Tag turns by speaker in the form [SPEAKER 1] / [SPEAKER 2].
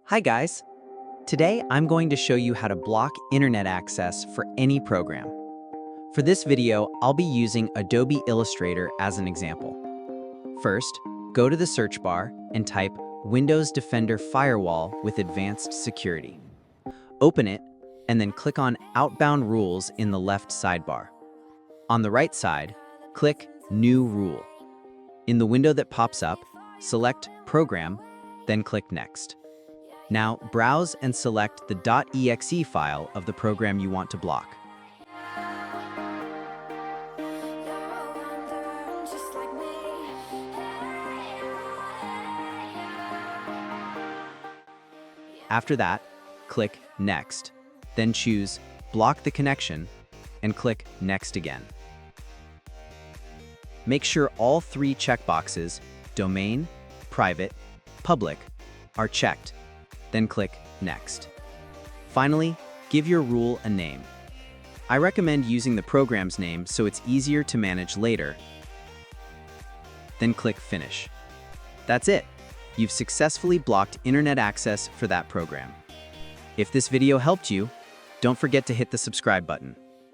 [SPEAKER 1] Hi guys! Today I'm going to show you how to block internet access for any program. For this video, I'll be using Adobe Illustrator as an example. First, go to the search bar and type Windows Defender Firewall with Advanced Security. Open it, and then click on Outbound Rules in the left sidebar. On the right side, click New Rule. In the window that pops up, select Program, then click Next. Now, browse and select the .exe file of the program you want to block. After that, click Next, then choose Block the Connection and click Next again. Make sure all three checkboxes, Domain, Private, Public, are checked. Then click Next. Finally, give your rule a name. I recommend using the program's name so it's easier to manage later. Then click Finish. That's it. You've successfully blocked internet access for that program. If this video helped you, don't forget to hit the subscribe button.